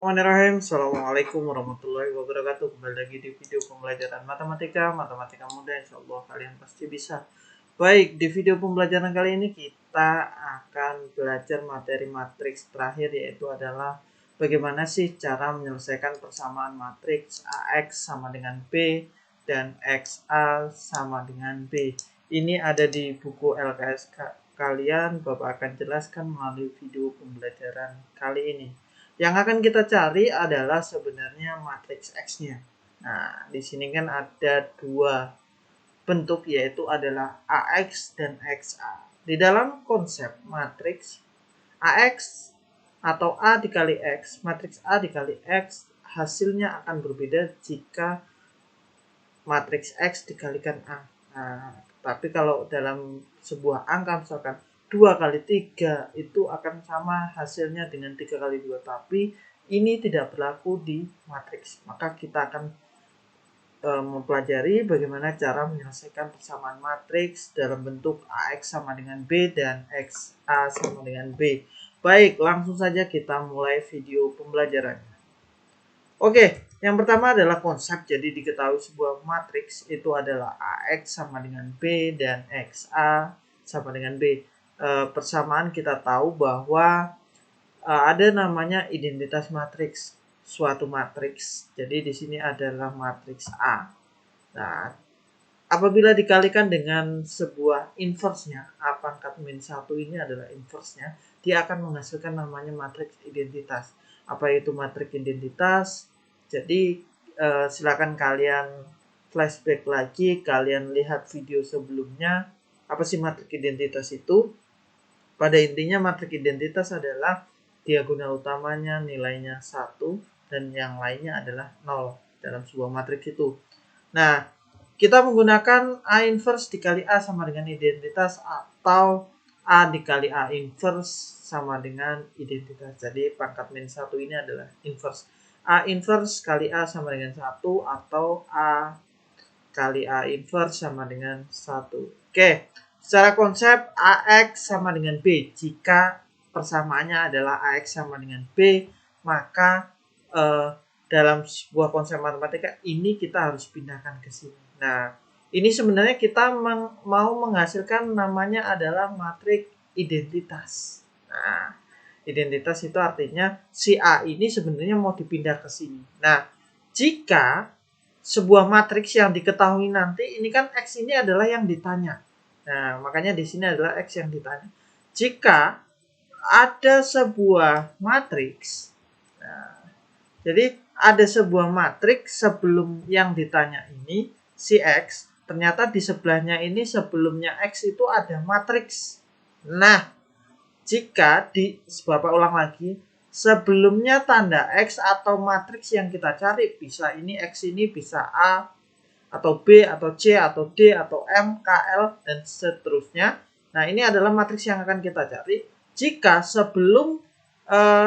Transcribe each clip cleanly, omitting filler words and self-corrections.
Bismillahirrahmanirrahim. Assalamualaikum warahmatullahi wabarakatuh. Kembali lagi di video pembelajaran matematika mudah. Insya Allah kalian pasti bisa. Baik, di video pembelajaran kali ini kita akan belajar materi matriks terakhir, yaitu adalah bagaimana sih cara menyelesaikan persamaan matriks AX sama dengan B dan XA sama dengan B. Ini ada di buku LKS kalian. Bapak akan jelaskan melalui video pembelajaran kali ini. Yang akan kita cari adalah sebenarnya matriks X-nya. Nah, di sini kan ada dua bentuk, yaitu adalah AX dan XA. Di dalam konsep matriks AX atau A dikali X, matriks A dikali X hasilnya akan berbeda jika matriks X dikalikan A. Nah, tapi kalau dalam sebuah angka misalkan 2 kali 3 itu akan sama hasilnya dengan 3 kali 2, tapi ini tidak berlaku di matriks. Maka kita akan mempelajari bagaimana cara menyelesaikan persamaan matriks dalam bentuk AX sama dengan B dan XA sama dengan B. Baik, langsung saja kita mulai video pembelajarannya. Oke, yang pertama adalah konsep. Jadi diketahui sebuah matriks itu adalah AX sama dengan B dan XA sama dengan B. Persamaan kita tahu bahwa ada namanya identitas matriks suatu matriks. Jadi di sini adalah matriks A. Nah, apabila dikalikan dengan sebuah inverse-nya, A pangkat min 1 ini adalah inverse-nya, dia akan menghasilkan namanya matriks identitas. Apa itu matriks identitas? Jadi silakan kalian flashback lagi, kalian lihat video sebelumnya. Apa sih matriks identitas itu? Pada intinya matriks identitas adalah diagonal utamanya nilainya 1 dan yang lainnya adalah 0 dalam sebuah matriks itu. Nah, kita menggunakan A inverse dikali A sama dengan identitas, atau A dikali A inverse sama dengan identitas. Jadi pangkat min 1 ini adalah inverse. A inverse kali A sama dengan 1, atau A kali A inverse sama dengan 1. Oke. Secara konsep AX sama dengan B. Jika persamaannya adalah AX sama dengan B, maka dalam sebuah konsep matematika ini kita harus pindahkan ke sini. Nah, ini sebenarnya kita mau menghasilkan namanya adalah matriks identitas. Nah, identitas itu artinya si A ini sebenarnya mau dipindah ke sini. Nah, jika sebuah matriks yang diketahui nanti, ini kan X ini adalah yang ditanya. Nah, makanya di sini adalah X yang ditanya. Jika ada sebuah matriks, nah, jadi ada sebuah matriks sebelum yang ditanya ini, si X, ternyata di sebelahnya ini sebelumnya X itu ada matriks. Nah, jika Bapak ulang lagi, sebelumnya tanda X atau matriks yang kita cari, bisa ini X ini bisa A, atau B, atau C, atau D, atau M, K, L, dan seterusnya. Nah, ini adalah matriks yang akan kita cari jika sebelum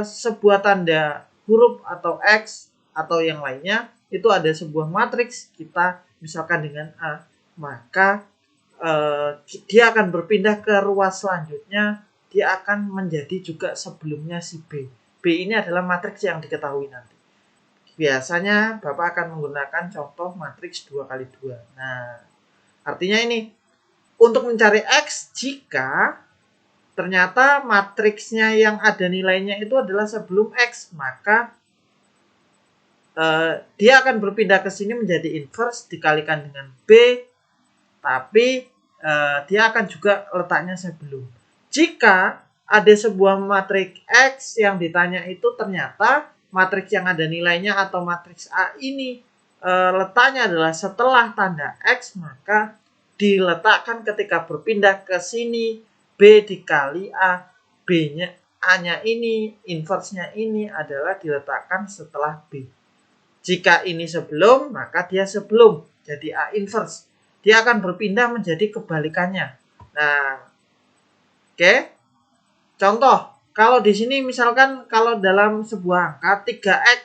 sebuah tanda huruf atau X atau yang lainnya itu ada sebuah matriks, kita misalkan dengan A, maka dia akan berpindah ke ruas selanjutnya, dia akan menjadi juga sebelumnya si B. B ini adalah matriks yang diketahui nanti. Biasanya Bapak akan menggunakan contoh matriks 2 kali 2. Nah, artinya ini untuk mencari X jika ternyata matriksnya yang ada nilainya itu adalah sebelum X, maka dia akan berpindah ke sini menjadi inverse dikalikan dengan B, tapi dia akan juga letaknya sebelum. Jika ada sebuah matriks X yang ditanya itu ternyata matriks yang ada nilainya atau matriks A ini letaknya adalah setelah tanda X, maka diletakkan ketika berpindah ke sini B dikali A, B-nya A-nya ini, inverse-nya ini adalah diletakkan setelah B. Jika ini sebelum, maka dia sebelum, jadi A inverse. Dia akan berpindah menjadi kebalikannya. Nah, oke. Contoh, kalau di sini misalkan kalau dalam sebuah angka 3x,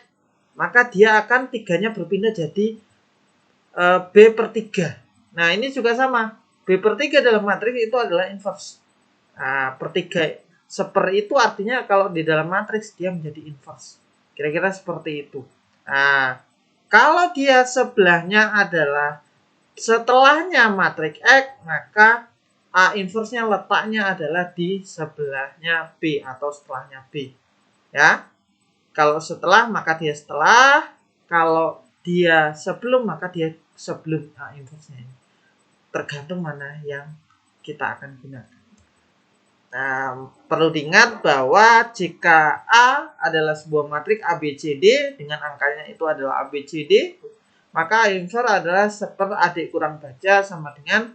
maka dia akan 3-nya berpindah jadi B per 3. Nah, ini juga sama. B per 3 dalam matriks itu adalah inverse. Nah, per 3 seper itu artinya kalau di dalam matriks dia menjadi inverse. Kira-kira seperti itu. Nah, kalau dia sebelahnya adalah setelahnya matriks X, maka A inverse-nya letaknya adalah di sebelahnya B atau setelahnya B. Ya. Kalau setelah maka dia setelah, kalau dia sebelum maka dia sebelum A inverse-nya ini. Tergantung mana yang kita akan gunakan. Nah, perlu diingat bahwa jika A adalah sebuah matriks ABCD dengan angkanya itu adalah ABCD, maka A inverse adalah seper-adik kurang baca sama dengan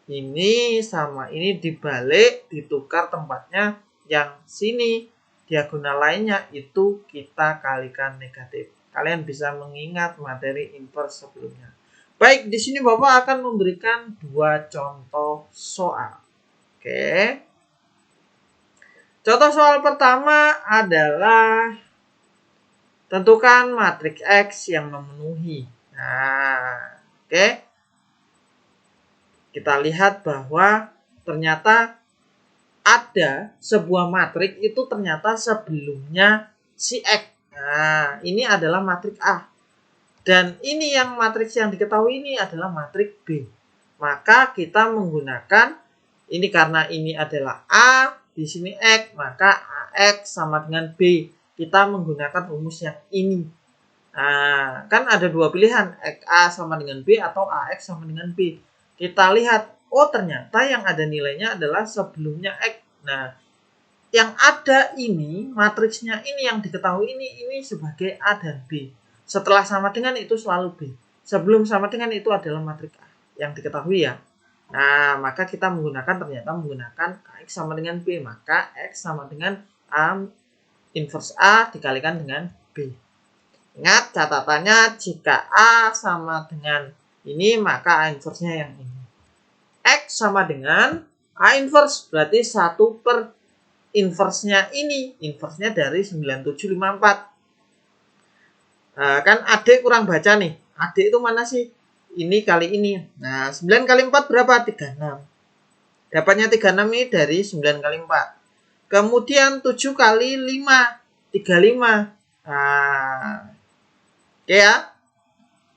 ini sama ini dibalik, ditukar tempatnya, yang sini diagonal lainnya itu kita kalikan negatif. Kalian bisa mengingat materi inverse sebelumnya. Baik, di sini Bapak akan memberikan 2 contoh soal. Oke. Contoh soal pertama adalah tentukan matriks X yang memenuhi. Nah, oke. Kita lihat bahwa ternyata ada sebuah matriks itu ternyata sebelumnya si X. Nah, ini adalah matriks A. Dan ini yang matriks yang diketahui ini adalah matriks B. Maka kita menggunakan ini karena ini adalah A, di sini X, maka AX sama dengan B. Kita menggunakan rumus yang ini. Nah, kan ada 2 pilihan, A sama dengan B atau AX sama dengan B. Kita lihat, oh ternyata yang ada nilainya adalah sebelumnya X. Nah, yang ada ini, matriksnya ini yang diketahui ini sebagai A dan B. Setelah sama dengan itu selalu B. Sebelum sama dengan itu adalah matriks A yang diketahui ya. Nah, maka kita ternyata menggunakan X sama dengan B. Maka X sama dengan A inverse A dikalikan dengan B. Ingat catatannya, jika A sama dengan ini, maka A inverse-nya yang ini. X sama dengan A inverse, berarti 1 per inverse-nya ini. Inverse-nya dari 9754. Kan adik kurang baca nih. Adik itu mana sih? Ini kali ini. Nah, 9 kali 4 berapa? 36. Dapatnya 36 ini dari 9 kali 4. Kemudian 7 kali 5. 35. Nah, oke ya.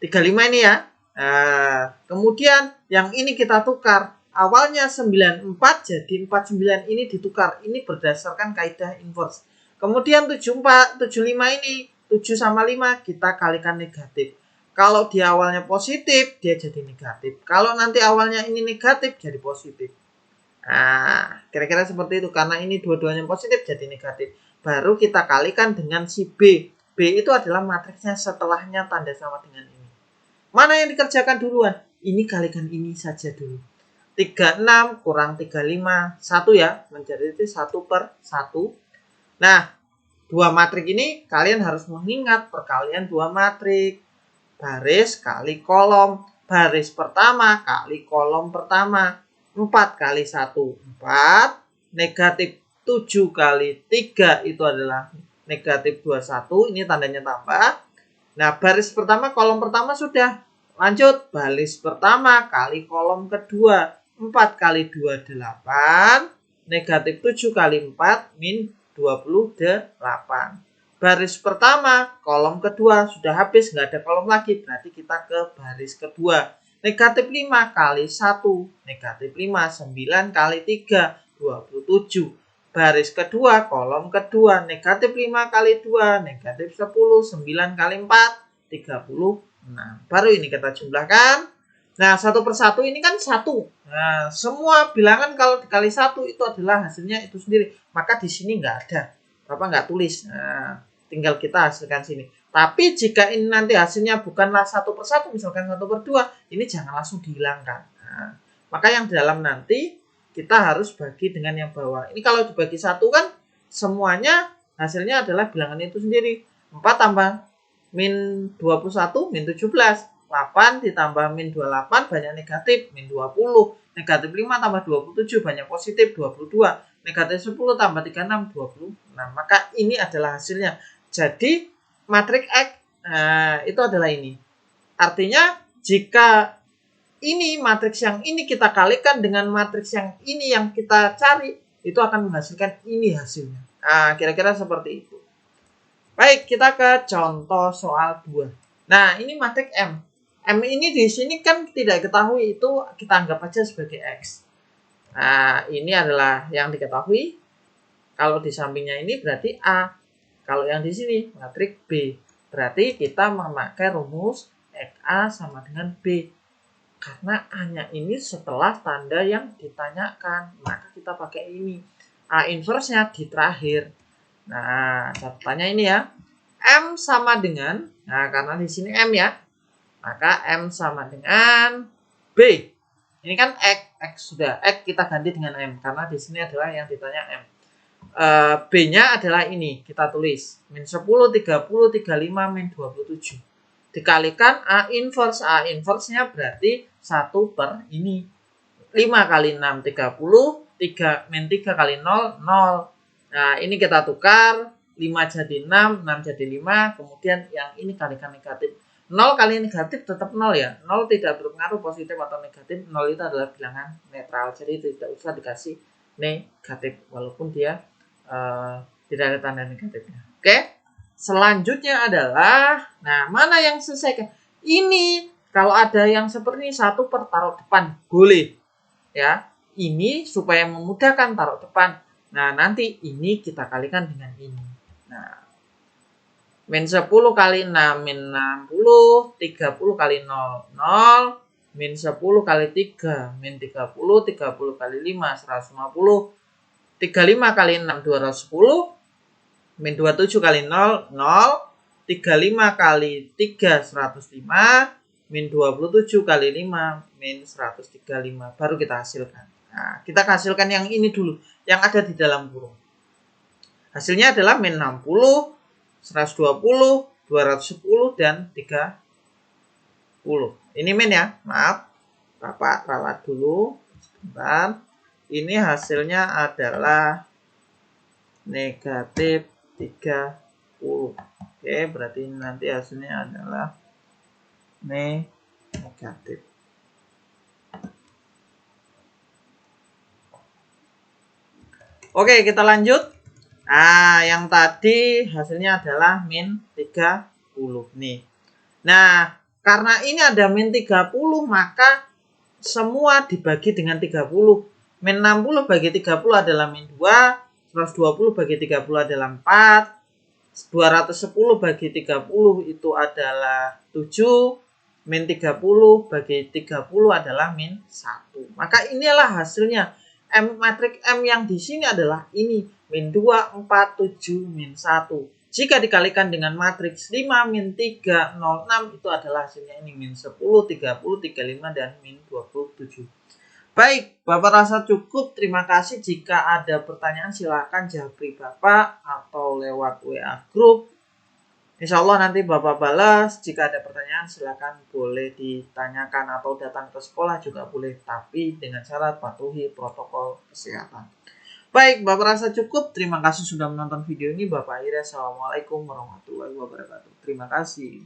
35 ini ya. Nah, kemudian yang ini kita tukar. Awalnya 94 jadi 49 ini ditukar. Ini berdasarkan kaidah inverse. Kemudian 74, 75 ini 7 sama 5 kita kalikan negatif. Kalau di awalnya positif, dia jadi negatif. Kalau nanti awalnya ini negatif, jadi positif. Nah, kira-kira seperti itu. Karena ini dua-duanya positif, jadi negatif. Baru kita kalikan dengan si B. B itu adalah matriksnya setelahnya tanda sama dengan ini. Mana yang dikerjakan duluan? Ini kalikan ini saja dulu. 36 kurang 35. 1 ya. Menjadi 1 per 1. Nah, 2 matriks ini kalian harus mengingat perkalian 2 matriks. Baris kali kolom. Baris pertama kali kolom pertama. 4 kali 1. 4. Negatif 7 kali 3 itu adalah negatif 21. Ini tandanya tambah. Nah, baris pertama, kolom pertama sudah. Lanjut, baris pertama kali kolom kedua. 4 kali 2, 8. Negatif 7 kali 4, min 28. Baris pertama, kolom kedua sudah habis, nggak ada kolom lagi. Berarti kita ke baris kedua. Negatif 5 kali 1. Negatif 5, 9 kali 3, 27. Baris kedua, kolom kedua. Negatif 5 kali 2, negatif 10. 9 kali 4, 36. Baru ini kita jumlahkan. Nah, 1 per 1 ini kan 1. Nah, semua bilangan kalau dikali 1 itu adalah hasilnya itu sendiri. Maka di sini nggak ada. Bapak nggak tulis. Nah, tinggal kita hasilkan sini. Tapi jika ini nanti hasilnya bukanlah 1 per 1, misalkan 1 per 2, ini jangan langsung dihilangkan. Nah, maka yang dalam nanti kita harus bagi dengan yang bawah. Ini kalau dibagi 1 kan semuanya hasilnya adalah bilangan itu sendiri. 4 tambah min 21, min 17. 8 ditambah min 28 banyak negatif, min 20. Negatif 5 tambah 27 banyak positif, 22. Negatif 10 tambah 36, 26. Maka ini adalah hasilnya. Jadi matriks X itu adalah ini. Artinya jika ini matriks yang ini kita kalikan dengan matriks yang ini yang kita cari, itu akan menghasilkan ini hasilnya. Nah, kira-kira seperti itu. Baik, kita ke contoh soal 2. Nah, ini matriks M. M ini di sini kan tidak diketahui, itu kita anggap aja sebagai X. Nah, ini adalah yang diketahui. Kalau di sampingnya ini berarti A. Kalau yang di sini matriks B. Berarti kita memakai rumus XA sama dengan B. Karena A-nya ini setelah tanda yang ditanyakan, maka kita pakai ini. A inverse-nya di terakhir. Nah, catatannya ini ya. M sama dengan, nah karena di sini M ya, maka M sama dengan B. Ini kan X sudah, X kita ganti dengan M karena di sini adalah yang ditanya M. B-nya adalah ini, kita tulis min 10, 30, 35, min 27. Dikalikan A inverse. A inverse-nya berarti 1 per ini. 5 kali 6, 30. 3, min 3 kali 0, 0. Nah, ini kita tukar. 5 jadi 6, 6 jadi 5. Kemudian yang ini kalikan negatif. 0 kali negatif tetap 0 ya. 0 tidak berpengaruh positif atau negatif. 0 itu adalah bilangan netral. Jadi tidak usah dikasih negatif. Walaupun dia tidak ada tanda negatifnya. Oke. Selanjutnya adalah, nah mana yang selesai? Ini kalau ada yang seperti ini 1 per taruh depan boleh ya. Ini supaya memudahkan taruh depan. Nah nanti ini kita kalikan dengan ini. Nah min 10 kali 6 min 60, 30 kali 0 0, min 10 kali 3 min 30, 30 kali 5 150, 35 kali 6 210, min 27 kali 0 0, 35 kali 3 105, min 27 kali 5 min 135. Baru kita hasilkan. Nah, kita hasilkan yang ini dulu, yang ada di dalam kurung. Hasilnya adalah min 60, 120, 210 dan 30. Ini min ya, maaf. Bapak ralat dulu. Sebentar. Ini hasilnya adalah negatif 30. Oke, berarti nanti hasilnya adalah negatif. Oke, kita lanjut. Nah, yang tadi hasilnya adalah min 30 nih. Nah, karena ini ada min 30, maka semua dibagi dengan 30. Min 60 bagi 30 adalah min 2, 120 bagi 30 adalah 4, 210 bagi 30 itu adalah 7, min 30 bagi 30 adalah min 1. Maka inilah hasilnya. Matriks M yang di sini adalah ini, min 2, 4, 7, min 1. Jika dikalikan dengan matriks 5, min 3, 0, 6 itu adalah hasilnya ini, min 10, 30, 35, dan min 27. Baik, Bapak rasa cukup. Terima kasih. Jika ada pertanyaan silakan japri Bapak atau lewat WA grup. Insya Allah nanti Bapak balas. Jika ada pertanyaan silakan boleh ditanyakan atau datang ke sekolah juga boleh. Tapi dengan syarat patuhi protokol kesehatan. Baik, Bapak rasa cukup. Terima kasih sudah menonton video ini. Bapak akhirnya Assalamualaikum warahmatullahi wabarakatuh. Terima kasih.